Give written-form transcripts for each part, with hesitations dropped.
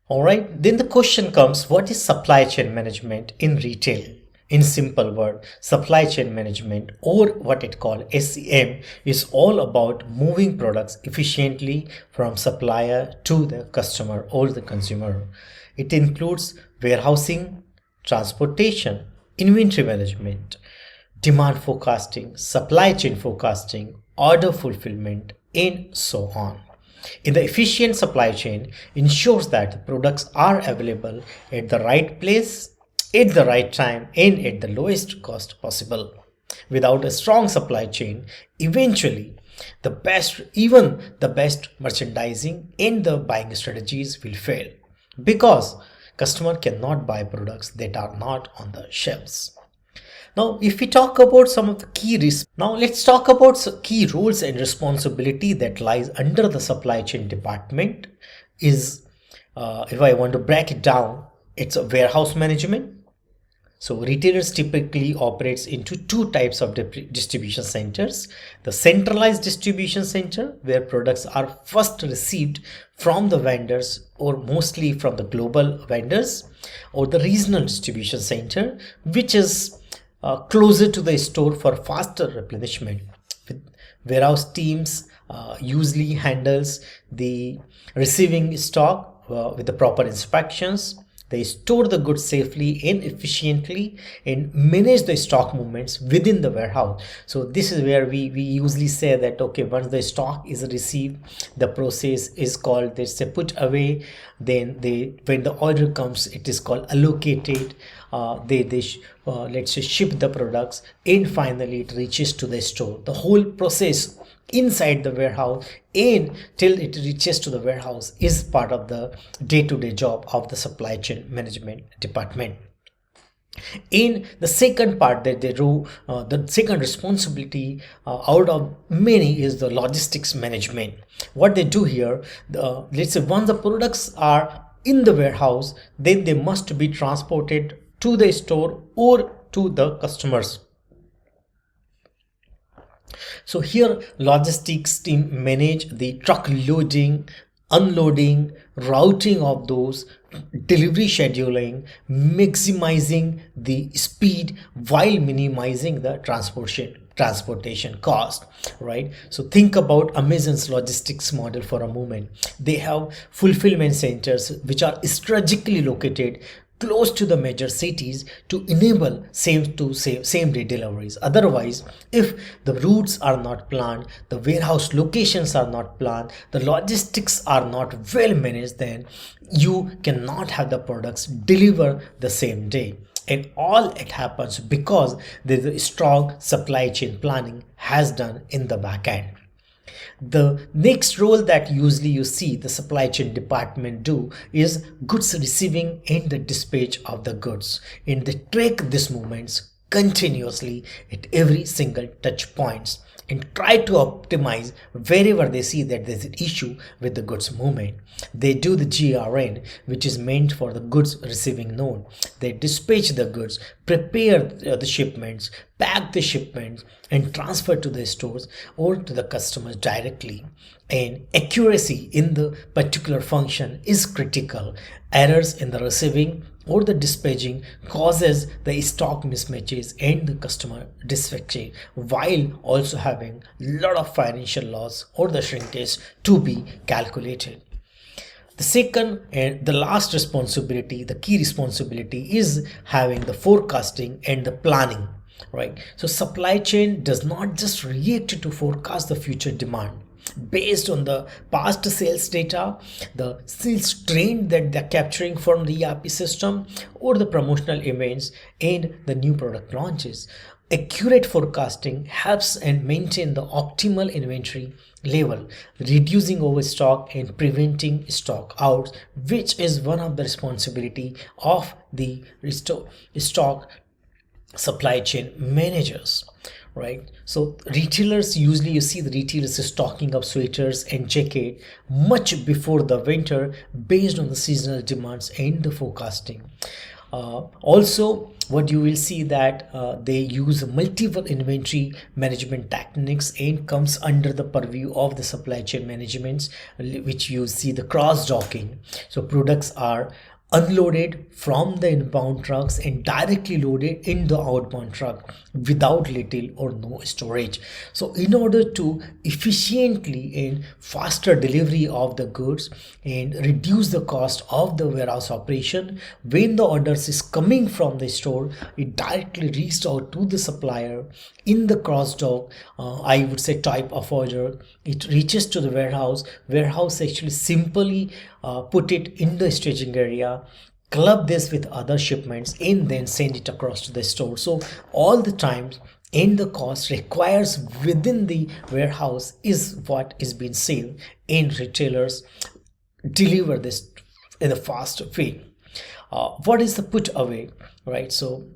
All right, then the question comes, what is supply chain management in retail? In simple word, supply chain management, or what it called SCM, is all about moving products efficiently from supplier to the customer or the consumer. It includes warehousing, transportation, inventory management, demand forecasting, supply chain forecasting, order fulfillment, and so on. In the efficient supply chain ensures that products are available at the right place, at the right time, and at the lowest cost possible. Without a strong supply chain, eventually even the best merchandising and the buying strategies will fail because customer cannot buy products that are not on the shelves. Now, if we talk about some of the key risks, now let's talk about some key roles and responsibility that lies under the supply chain department. Is If I want to break it down, it's a warehouse management. So retailers typically operates into two types of distribution centers. The centralized distribution center, where products are first received from the vendors or mostly from the global vendors, or the regional distribution center, which is closer to the store for faster replenishment. Warehouse teams usually handles the receiving stock with the proper inspections. They store the goods safely and efficiently and manage the stock movements within the warehouse. So this is where we usually say that, okay, once the stock is received, the process is called, they say, put away. Then when the order comes, it is called allocated. Let's say ship the products, and finally it reaches to the store. The whole process inside the warehouse and till it reaches to the warehouse is part of the day-to-day job of the supply chain management department. In the second part that they do, the second responsibility out of many is the logistics management. What they do here, let's say once the products are in the warehouse, then they must be transported to the store or to the customers. So here logistics team manage the truck loading, unloading, routing of those, delivery scheduling, maximizing the speed while minimizing the transportation cost, right? So think about Amazon's logistics model for a moment. They have fulfillment centers which are strategically located close to the major cities to enable same day deliveries. Otherwise, if the routes are not planned, the warehouse locations are not planned, the logistics are not well managed, then you cannot have the products deliver the same day. And all it happens because there's a strong supply chain planning has done in the back end. The next role that usually you see the supply chain department do is goods receiving and the dispatch of the goods, and they track these movements continuously at every single touch points and try to optimize wherever they see that there's an issue with the goods movement. They do the GRN, which is meant for the goods receiving node. They dispatch the goods, prepare the shipments, pack the shipments, and transfer to the stores or to the customers directly. And accuracy in the particular function is critical. Errors in the receiving or the dispatching causes the stock mismatches and the customer dissatisfaction, while also having a lot of financial loss or the shrinkage to be calculated. The second and the last responsibility, the key responsibility, is having the forecasting and the planning, right? So supply chain does not just react to forecast the future demand based on the past sales data, the sales trend that they're capturing from the ERP system, or the promotional events and the new product launches. Accurate forecasting helps and maintain the optimal inventory level, reducing overstock and preventing stock outs, which is one of the responsibility of the stock supply chain managers, right? So retailers, usually you see the retailers stocking up sweaters and jacket much before the winter based on the seasonal demands and the forecasting. Also, what you will see that they use multiple inventory management techniques and comes under the purview of the supply chain management, which you see the cross docking. So products are unloaded from the inbound trucks and directly loaded in the outbound truck without little or no storage. So in order to efficiently and faster delivery of the goods and reduce the cost of the warehouse operation, when the orders is coming from the store, it directly reached out to the supplier in the cross dock, I would say, type of order. It reaches to the warehouse actually simply put it in the staging area, club this with other shipments, and then send it across to the store. So all the times and the cost requires within the warehouse is what is being saved, and retailers deliver this in a fast way. What is the put away, right? So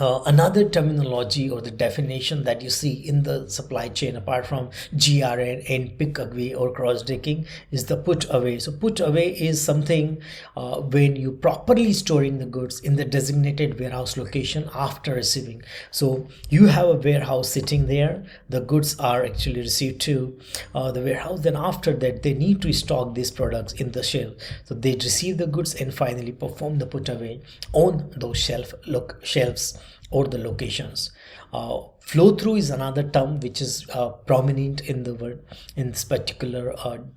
another terminology or the definition that you see in the supply chain apart from GRN and pick away or cross docking is the put away. So put away is something when you properly storing the goods in the designated warehouse location after receiving. So you have a warehouse sitting there, the goods are actually received to the warehouse, then after that they need to stock these products in the shelf. So they receive the goods and finally perform the put away on those shelves or the locations. Flow through is another term which is prominent in the word in this particular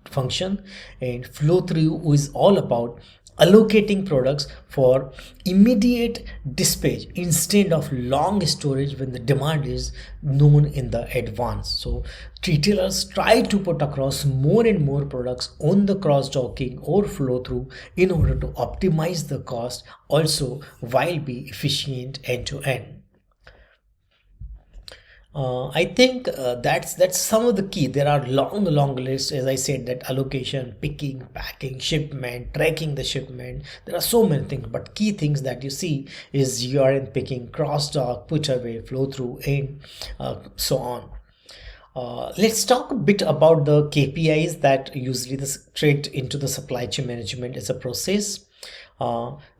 function, and flow through is all about allocating products for immediate dispatch instead of long storage when the demand is known in the advance. So retailers try to put across more and more products on the cross docking or flow through in order to optimize the cost also while be efficient end to end. I think that's some of the key. There are long lists, as I said, that allocation, picking, packing, shipment, tracking the shipment. There are so many things, but key things that you see is URN picking, cross dock, put away, flow through, and so on. Let's talk a bit about the KPIs that usually straight into the supply chain management as a process.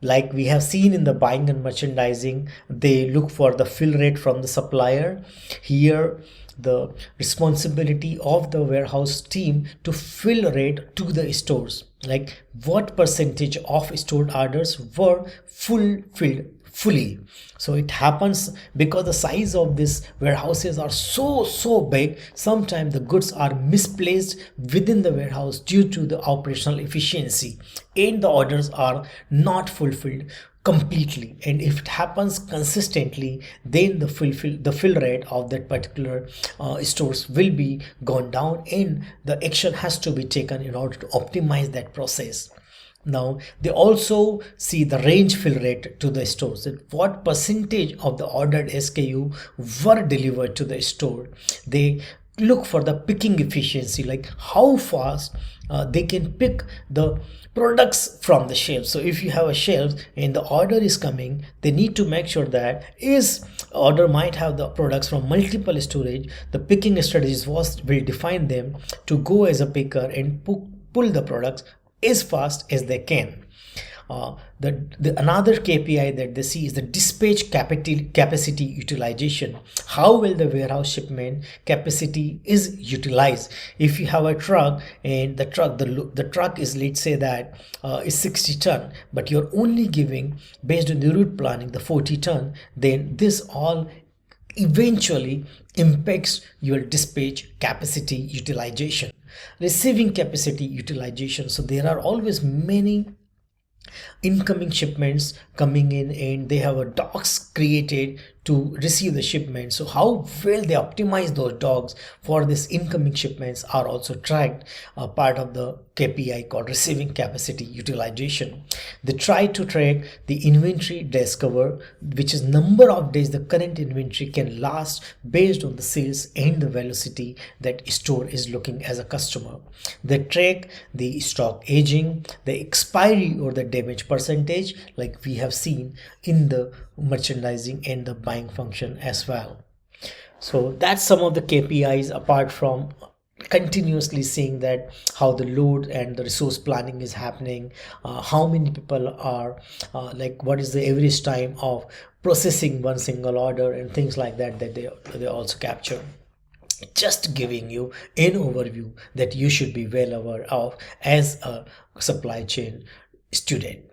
Like we have seen in the buying and merchandising, they look for the fill rate from the supplier. Here, the responsibility of the warehouse team to fill rate to the stores, like what percentage of stored orders were fulfilled fully. So it happens because the size of these warehouses are so big, sometimes the goods are misplaced within the warehouse due to the operational efficiency and the orders are not fulfilled completely. And if it happens consistently, then the fill rate of that particular stores will be gone down and the action has to be taken in order to optimize that process. Now they also see the range fill rate to the stores, that what percentage of the ordered SKU were delivered to the store. They look for the picking efficiency, like how fast they can pick the products from the shelf. So if you have a shelf and the order is coming, they need to make sure that is order might have the products from multiple storage. The picking strategies will define them to go as a picker and pull the products as fast as they can. Another KPI that they see is the dispatch capacity utilization. How will the warehouse shipment capacity is utilized? If you have a truck and the truck is, let's say that is 60 ton, but you're only giving based on the route planning the 40 ton, then this all eventually impacts your dispatch capacity utilization. Receiving capacity utilization. So there are always many incoming shipments coming in and they have a docks created to receive the shipment. So how well they optimize those docks for this incoming shipments are also tracked, part of the KPI called receiving capacity utilization. They try to track the inventory days cover, which is number of days the current inventory can last based on the sales and the velocity that store is looking as a customer. They track the stock aging, the expiry or the damage percentage, like we have seen in the merchandising and the buying function as well. So that's some of the KPIs apart from continuously seeing that how the load and the resource planning is happening, how many people are like what is the average time of processing one single order and things like that they also capture, just giving you an overview that you should be well aware of as a supply chain student.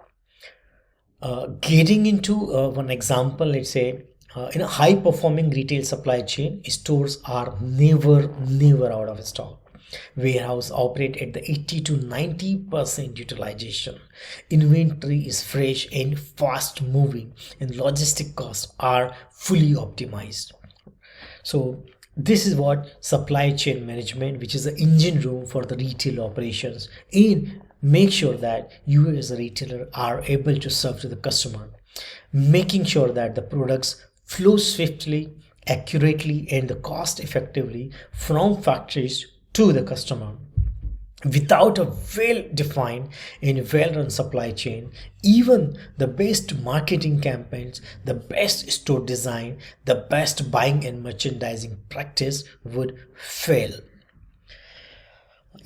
Getting into one example, let's say in a high performing retail supply chain, stores are never out of stock. Warehouse operate at the 80 to 90% utilization. Inventory is fresh and fast moving, and logistic costs are fully optimized. So this is what supply chain management, which is the engine room for the retail operations, and make sure that you as a retailer are able to serve to the customer, making sure that the products flow swiftly, accurately, and the cost effectively from factories to the customer. Without a well defined and well run supply chain, even the best marketing campaigns, the best store design, the best buying and merchandising practice would fail.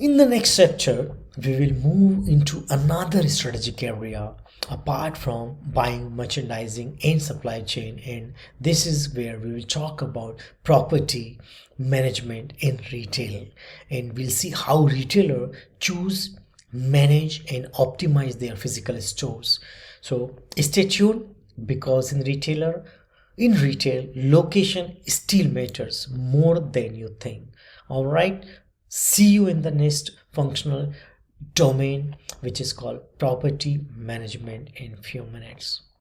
In the next chapter, we will move into another strategic area apart from buying, merchandising, and supply chain. And this is where we will talk about property management in retail. And we'll see how retailers choose, manage, and optimize their physical stores. So stay tuned, because in retail, location still matters more than you think. All right. See you in the next functional domain, which is called property management, in few minutes.